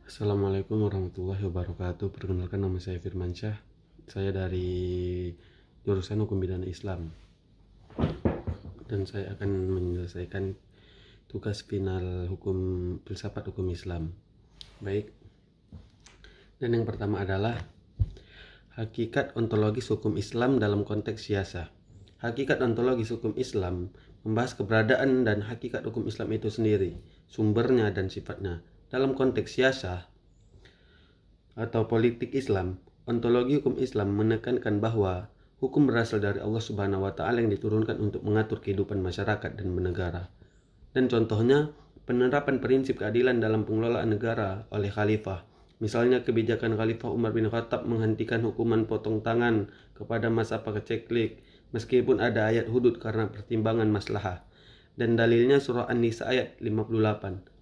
Assalamualaikum warahmatullahi wabarakatuh. Perkenalkan, nama saya Firmansyah. Saya dari jurusan Hukum Pidana Islam. Dan saya akan menyelesaikan tugas final filsafat hukum Islam. Baik. Dan yang pertama adalah hakikat ontologis hukum Islam dalam konteks siasa. Hakikat ontologis hukum Islam membahas keberadaan dan hakikat hukum Islam itu sendiri, sumbernya dan sifatnya. Dalam konteks siasa atau politik Islam, ontologi hukum Islam menekankan bahwa hukum berasal dari Allah Subhanahu wa Ta'ala yang diturunkan untuk mengatur kehidupan masyarakat dan bernegara. Dan contohnya, penerapan prinsip keadilan dalam pengelolaan negara oleh khalifah. Misalnya kebijakan Khalifah Umar bin Khattab menghentikan hukuman potong tangan kepada masa paceklik meskipun ada ayat hudud karena pertimbangan maslahah. Dan dalilnya surah An-Nisa ayat 58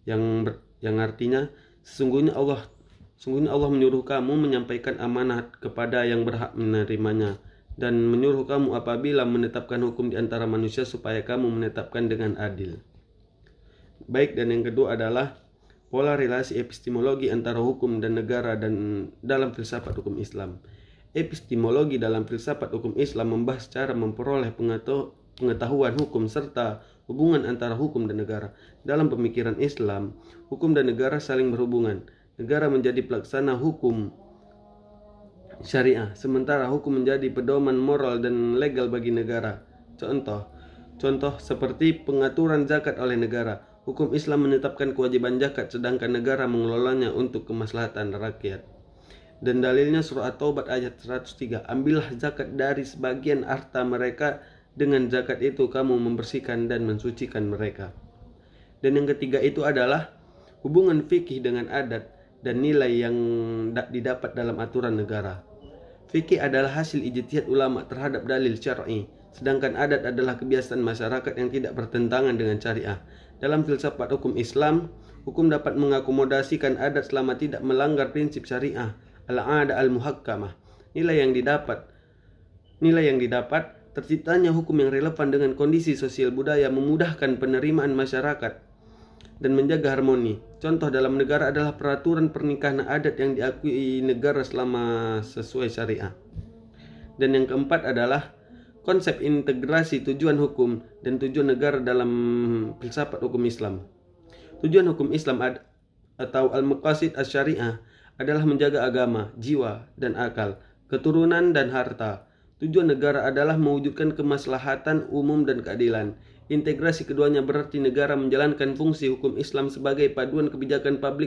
yang artinya sesungguhnya Allah menyuruh kamu menyampaikan amanat kepada yang berhak menerimanya dan menyuruh kamu apabila menetapkan hukum di antara manusia supaya kamu menetapkan dengan adil. Baik, dan yang kedua adalah pola relasi epistemologi antara hukum dan negara dan dalam filsafat hukum Islam. Epistemologi dalam filsafat hukum Islam membahas cara memperoleh pengetahuan hukum serta hubungan antara hukum dan negara. Dalam pemikiran Islam, hukum dan negara saling berhubungan. Negara menjadi pelaksana hukum syariah, sementara hukum menjadi pedoman moral dan legal bagi negara. Contoh seperti pengaturan zakat oleh negara. Hukum Islam menetapkan kewajiban zakat, sedangkan negara mengelolanya untuk kemaslahatan rakyat. Dan dalilnya surah At-Taubah ayat 103. Ambillah zakat dari sebagian harta mereka, dengan zakat itu kamu membersihkan dan mensucikan mereka. Dan yang ketiga itu adalah hubungan fikih dengan adat dan nilai yang didapat dalam aturan negara. Fikih adalah hasil ijtihad ulama terhadap dalil syar'i, sedangkan adat adalah kebiasaan masyarakat yang tidak bertentangan dengan syariah. Dalam filsafat hukum Islam, hukum dapat mengakomodasikan adat selama tidak melanggar prinsip syariah, al-'ada al-muhakkamah. Nilai yang didapat terciptanya hukum yang relevan dengan kondisi sosial budaya, memudahkan penerimaan masyarakat dan menjaga harmoni. Contoh dalam negara adalah peraturan pernikahan adat yang diakui negara selama sesuai syariah. Dan yang keempat adalah konsep integrasi tujuan hukum dan tujuan negara dalam filsafat hukum Islam. Tujuan hukum Islam atau al-maqasid asy-syariah adalah menjaga agama, jiwa, dan akal, keturunan, dan harta. Tujuan negara adalah mewujudkan kemaslahatan umum dan keadilan. Integrasi keduanya berarti negara menjalankan fungsi hukum Islam sebagai paduan kebijakan publik